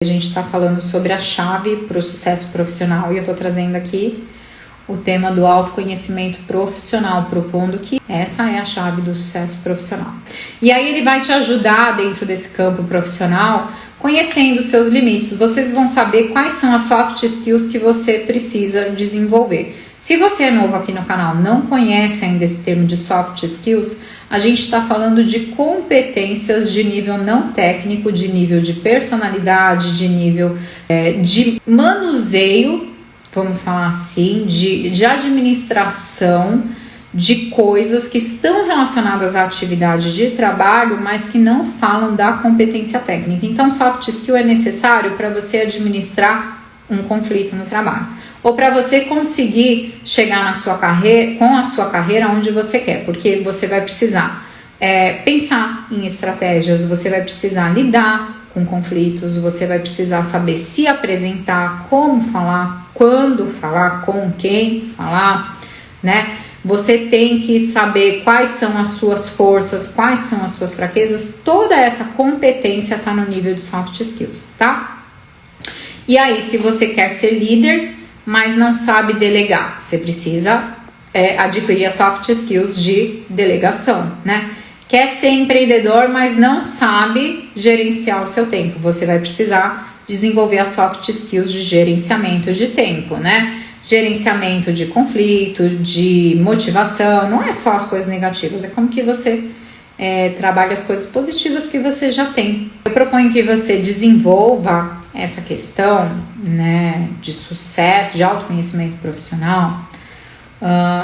A gente está falando sobre a chave para o sucesso profissional e eu estou trazendo aqui o tema do autoconhecimento profissional, propondo que essa é a chave do sucesso profissional. E aí ele vai te ajudar dentro desse campo profissional, conhecendo os seus limites. Vocês vão saber quais são as soft skills que você precisa desenvolver. Se você é novo aqui no canal, não conhece ainda esse termo de soft skills, a gente está falando de competências de nível não técnico, de nível de personalidade, de nível de manuseio, vamos falar assim, de administração de coisas que estão relacionadas à atividade de trabalho, mas que não falam da competência técnica. Então, soft skill é necessário para você administrar um conflito no trabalho, ou para você conseguir chegar na sua carreira, com a sua carreira onde você quer, porque você vai precisar pensar em estratégias, você vai precisar lidar com conflitos, você vai precisar saber se apresentar, como falar, quando falar, com quem falar, né? Você tem que saber quais são as suas forças, quais são as suas fraquezas, toda essa competência está no nível de soft skills, tá? E aí, se você quer ser líder, mas não sabe delegar, você precisa adquirir as soft skills de delegação, né? Quer ser empreendedor, mas não sabe gerenciar o seu tempo, você vai precisar desenvolver as soft skills de gerenciamento de tempo, né? Gerenciamento de conflito, de motivação, não é só as coisas negativas, é como que você trabalha as coisas positivas que você já tem. Eu proponho que você desenvolva essa questão, né, de sucesso, de autoconhecimento profissional,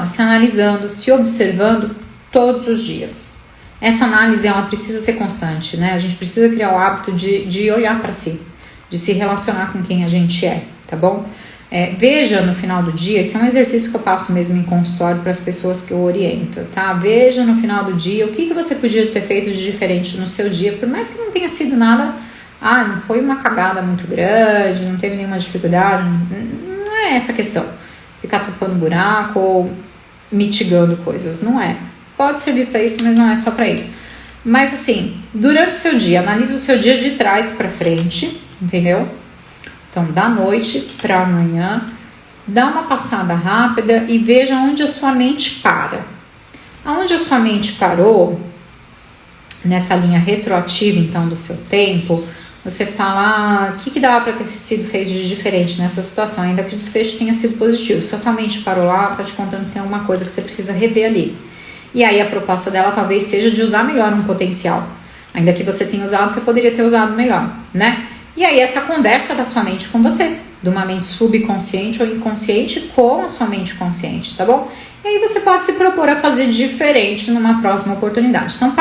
se analisando, se observando todos os dias. Essa análise, ela precisa ser constante, né? A gente precisa criar o hábito de olhar para si, de se relacionar com quem a gente é, tá bom? Veja no final do dia, esse é um exercício que eu passo mesmo em consultório para as pessoas que eu oriento, tá? Veja no final do dia o que você podia ter feito de diferente no seu dia, por mais que não tenha sido nada, não foi uma cagada muito grande, não teve nenhuma dificuldade, não é essa a questão. Ficar tapando buraco ou mitigando coisas, não é. Pode servir para isso, mas não é só para isso. Mas assim, durante o seu dia, analise o seu dia de trás para frente, entendeu? Então, da noite para amanhã, dá uma passada rápida e veja onde a sua mente para. Aonde a sua mente parou, nessa linha retroativa, então, do seu tempo, você fala, o que dava para ter sido feito de diferente nessa situação, ainda que o desfecho tenha sido positivo. Se a tua mente parou lá, está te contando que tem alguma coisa que você precisa rever ali. E aí a proposta dela talvez seja de usar melhor um potencial. Ainda que você tenha usado, você poderia ter usado melhor, né? E aí essa conversa da sua mente com você, de uma mente subconsciente ou inconsciente com a sua mente consciente, tá bom? E aí você pode se propor a fazer diferente numa próxima oportunidade. Então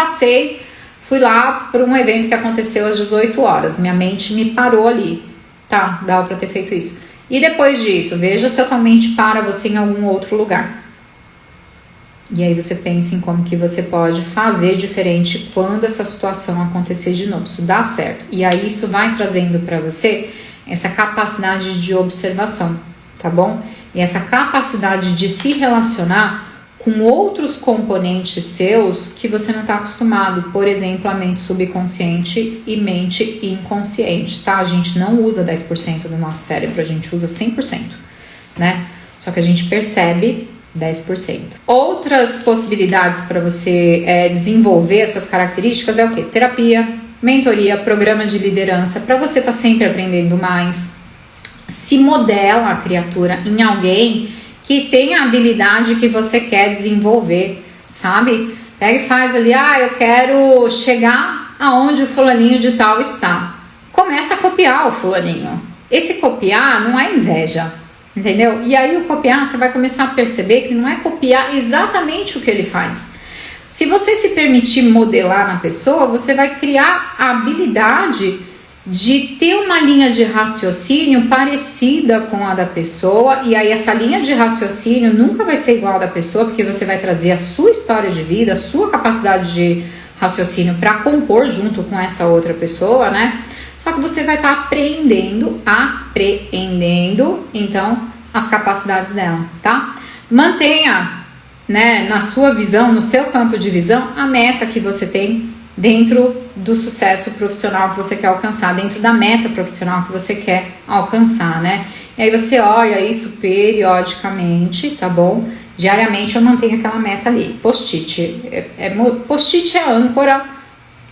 fui lá para um evento que aconteceu às 18 horas, minha mente me parou ali, tá? Dava para ter feito isso. E depois disso, veja se a tua mente para você em algum outro lugar. E aí você pensa em como que você pode fazer diferente quando essa situação acontecer de novo, isso dá certo. E aí isso vai trazendo para você essa capacidade de observação, tá bom? E essa capacidade de se relacionar com outros componentes seus que você não está acostumado. Por exemplo, a mente subconsciente e mente inconsciente, tá? A gente não usa 10% do nosso cérebro, a gente usa 100%, né? Só que a gente percebe 10%. Outras possibilidades para você desenvolver essas características é o quê? Terapia, mentoria, programa de liderança, para você estar sempre aprendendo mais. Se modela a criatura em alguém que tem a habilidade que você quer desenvolver, sabe? Pega e faz ali, eu quero chegar aonde o fulaninho de tal está. Começa a copiar o fulaninho. Esse copiar não é inveja, entendeu? E aí o copiar, você vai começar a perceber que não é copiar exatamente o que ele faz. Se você se permitir modelar na pessoa, você vai criar a habilidade de ter uma linha de raciocínio parecida com a da pessoa, e aí essa linha de raciocínio nunca vai ser igual a da pessoa, porque você vai trazer a sua história de vida, a sua capacidade de raciocínio para compor junto com essa outra pessoa, né? Só que você vai estar apreendendo, então, as capacidades dela, tá? Mantenha, né, na sua visão, no seu campo de visão, a meta que você tem dentro do sucesso profissional que você quer alcançar, dentro da meta profissional que você quer alcançar, né? E aí você olha isso periodicamente, tá bom? Diariamente eu mantenho aquela meta ali. Post-it. Post-it é a âncora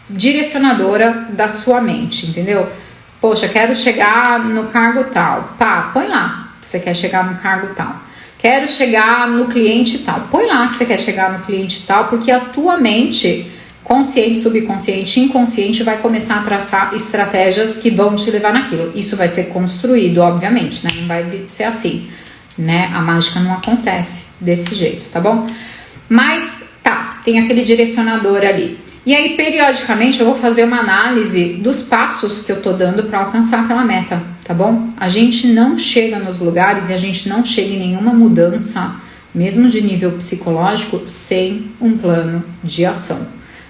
direcionadora da sua mente, entendeu? Poxa, quero chegar no cargo tal. Pá, põe lá que você quer chegar no cargo tal. Quero chegar no cliente tal. Põe lá que você quer chegar no cliente tal, porque a tua mente, consciente, subconsciente, inconsciente, vai começar a traçar estratégias que vão te levar naquilo. Isso vai ser construído, obviamente, né? Não vai ser assim, né? A mágica não acontece desse jeito, tá bom? Mas, tá, tem aquele direcionador ali. E aí, periodicamente, eu vou fazer uma análise dos passos que eu tô dando para alcançar aquela meta, tá bom? A gente não chega nos lugares e a gente não chega em nenhuma mudança, mesmo de nível psicológico, sem um plano de ação.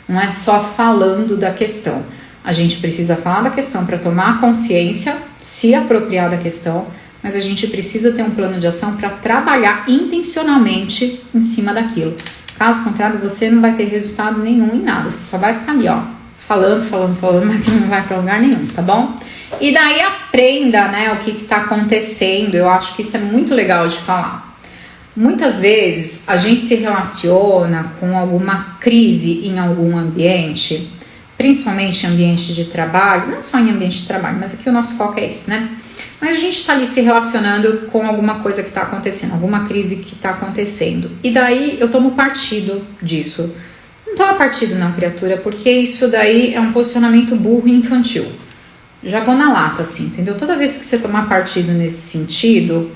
Não é só falando da questão. A gente precisa falar da questão para tomar consciência, se apropriar da questão, mas a gente precisa ter um plano de ação para trabalhar intencionalmente em cima daquilo. Caso contrário, você não vai ter resultado nenhum em nada. Você só vai ficar ali, ó, falando, mas não vai para lugar nenhum, tá bom? E daí aprenda, né, o que tá acontecendo. Eu acho que isso é muito legal de falar. Muitas vezes a gente se relaciona com alguma crise em algum ambiente, principalmente em ambiente de trabalho, não só em ambiente de trabalho, mas aqui o nosso foco é esse, né? Mas a gente está ali se relacionando com alguma coisa que está acontecendo, alguma crise que está acontecendo. E daí eu tomo partido disso. Não toma partido não, criatura, porque isso daí é um posicionamento burro e infantil. Já vou na lata, assim, entendeu? Toda vez que você tomar partido nesse sentido,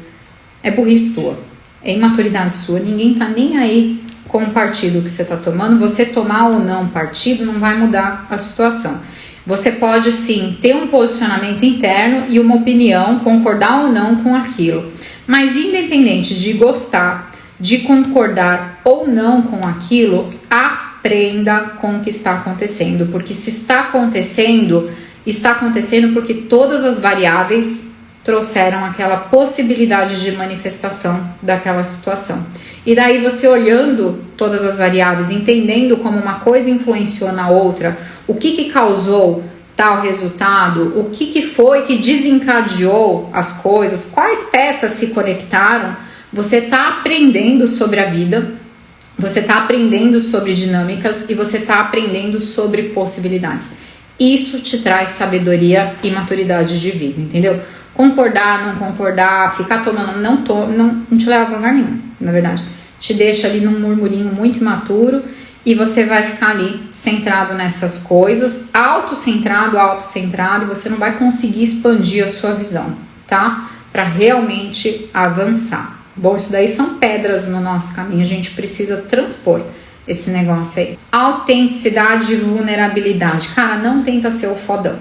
é burrice tua, é imaturidade sua. Ninguém tá nem aí com o partido que você tá tomando. Você tomar ou não partido não vai mudar a situação. Você pode sim ter um posicionamento interno e uma opinião, concordar ou não com aquilo. Mas independente de gostar, de concordar ou não com aquilo, aprenda com o que está acontecendo. Porque se está acontecendo porque todas as variáveis trouxeram aquela possibilidade de manifestação daquela situação. E daí você olhando todas as variáveis, entendendo como uma coisa influenciou na outra, o que causou tal resultado, o que foi que desencadeou as coisas, quais peças se conectaram, você está aprendendo sobre a vida, você está aprendendo sobre dinâmicas e você está aprendendo sobre possibilidades. Isso te traz sabedoria e maturidade de vida, entendeu? Concordar, não concordar, ficar tomando, não te leva a lugar nenhum, na verdade. Te deixa ali num murmurinho muito imaturo e você vai ficar ali centrado nessas coisas, autocentrado, e você não vai conseguir expandir a sua visão, tá? Para realmente avançar. Bom, isso daí são pedras no nosso caminho, a gente precisa transpor esse negócio aí. Autenticidade e vulnerabilidade. Cara, não tenta ser o fodão.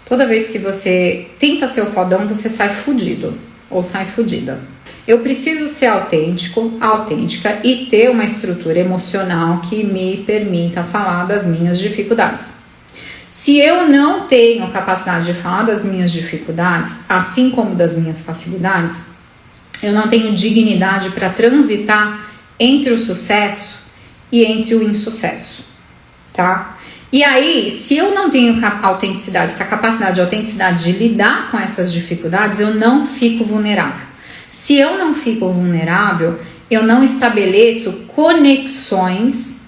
Toda vez que você tenta ser o fodão, você sai fudido ou sai fudida. Eu preciso ser autêntico, autêntica e ter uma estrutura emocional que me permita falar das minhas dificuldades. Se eu não tenho capacidade de falar das minhas dificuldades, assim como das minhas facilidades, eu não tenho dignidade para transitar entre o sucesso e entre o insucesso, tá? E aí, se eu não tenho autenticidade, essa capacidade de autenticidade de lidar com essas dificuldades, eu não fico vulnerável. Se eu não fico vulnerável, eu não estabeleço conexões,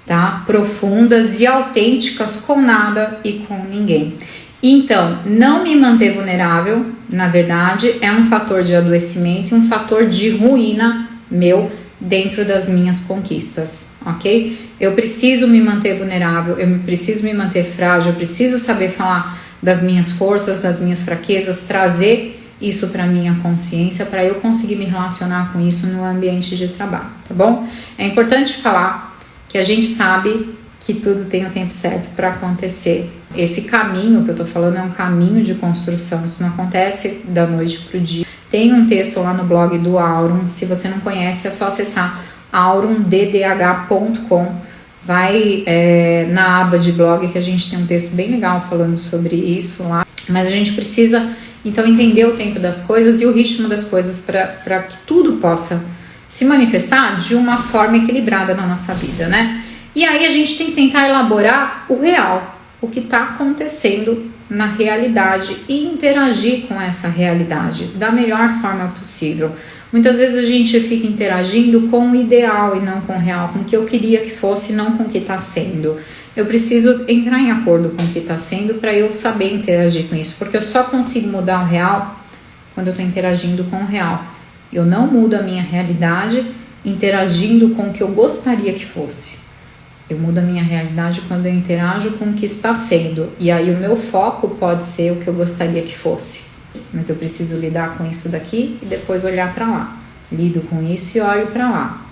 tá, profundas e autênticas com nada e com ninguém. Então, não me manter vulnerável, na verdade, é um fator de adoecimento e um fator de ruína meu dentro das minhas conquistas, ok? Eu preciso me manter vulnerável, eu preciso me manter frágil, eu preciso saber falar das minhas forças, das minhas fraquezas, trazer isso para minha consciência, para eu conseguir me relacionar com isso no ambiente de trabalho, tá bom? É importante falar que a gente sabe que tudo tem o tempo certo para acontecer. Esse caminho que eu tô falando é um caminho de construção, isso não acontece da noite pro dia. Tem um texto lá no blog do Aurum, se você não conhece é só acessar aurumddh.com, vai na aba de blog que a gente tem um texto bem legal falando sobre isso lá, mas a gente precisa então entender o tempo das coisas e o ritmo das coisas para que tudo possa se manifestar de uma forma equilibrada na nossa vida, né? E aí a gente tem que tentar elaborar o real. o que está acontecendo na realidade e interagir com essa realidade da melhor forma possível. Muitas vezes a gente fica interagindo com o ideal e não com o real, com o que eu queria que fosse e não com o que está sendo. Eu preciso entrar em acordo com o que está sendo para eu saber interagir com isso, porque eu só consigo mudar o real quando eu estou interagindo com o real. Eu não mudo a minha realidade interagindo com o que eu gostaria que fosse. Eu mudo a minha realidade quando eu interajo com o que está sendo. E aí o meu foco pode ser o que eu gostaria que fosse. Mas eu preciso lidar com isso daqui e depois olhar para lá. Lido com isso e olho para lá.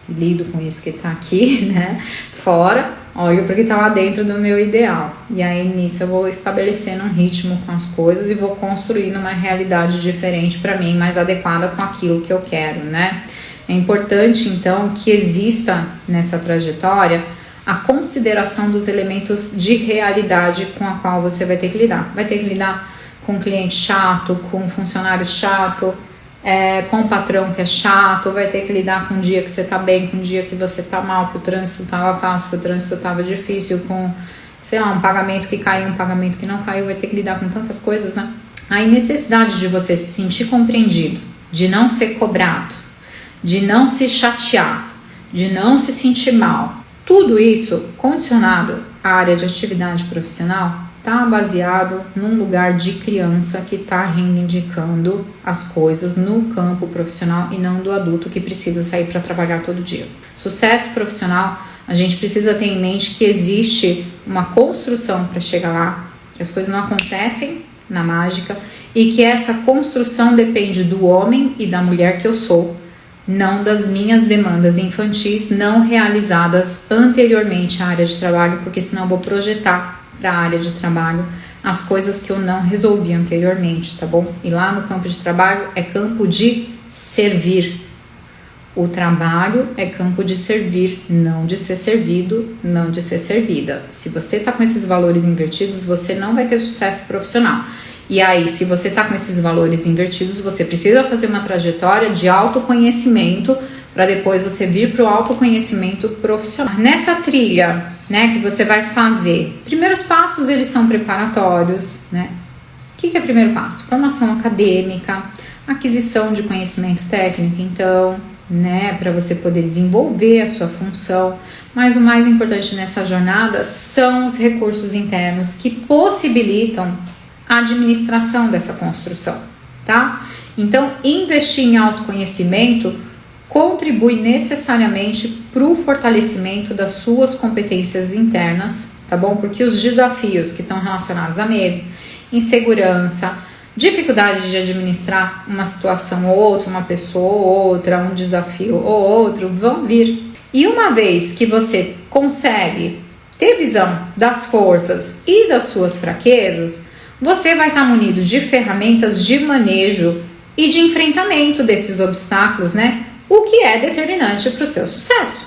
Lido com isso que está aqui, né? Fora, olho para o que está lá dentro do meu ideal. E aí nisso eu vou estabelecendo um ritmo com as coisas e vou construindo uma realidade diferente para mim, mais adequada com aquilo que eu quero, né? É importante então que exista nessa trajetória a consideração dos elementos de realidade com a qual você vai ter que lidar. Vai ter que lidar com um cliente chato, com um funcionário chato, com um patrão que é chato, vai ter que lidar com um dia que você tá bem, com um dia que você tá mal, que o trânsito tava fácil, que o trânsito tava difícil, com, sei lá, um pagamento que caiu, um pagamento que não caiu, vai ter que lidar com tantas coisas, né? A necessidade de você se sentir compreendido, de não ser cobrado, de não se chatear, de não se sentir mal. Tudo isso condicionado à área de atividade profissional está baseado num lugar de criança que está reivindicando as coisas no campo profissional e não do adulto que precisa sair para trabalhar todo dia. Sucesso profissional, a gente precisa ter em mente que existe uma construção para chegar lá, que as coisas não acontecem na mágica e que essa construção depende do homem e da mulher que eu sou, não das minhas demandas infantis não realizadas anteriormente à área de trabalho, porque senão eu vou projetar para a área de trabalho as coisas que eu não resolvi anteriormente, tá bom? E lá no campo de trabalho é campo de servir. O trabalho é campo de servir, não de ser servido, não de ser servida. Se você tá com esses valores invertidos, você não vai ter sucesso profissional. E aí, se você tá com esses valores invertidos, você precisa fazer uma trajetória de autoconhecimento para depois você vir para o autoconhecimento profissional. Nessa trilha, né, que você vai fazer, primeiros passos eles são preparatórios, né? O que é primeiro passo? Formação acadêmica, aquisição de conhecimento técnico, então, né, para você poder desenvolver a sua função. Mas o mais importante nessa jornada são os recursos internos que possibilitam a administração dessa construção, tá? Então, investir em autoconhecimento contribui necessariamente para o fortalecimento das suas competências internas, tá bom? Porque os desafios que estão relacionados a medo, insegurança, dificuldade de administrar uma situação ou outra, uma pessoa ou outra, um desafio ou outro, vão vir. E uma vez que você consegue ter visão das forças e das suas fraquezas, você vai estar munido de ferramentas de manejo e de enfrentamento desses obstáculos, né? O que é determinante para o seu sucesso.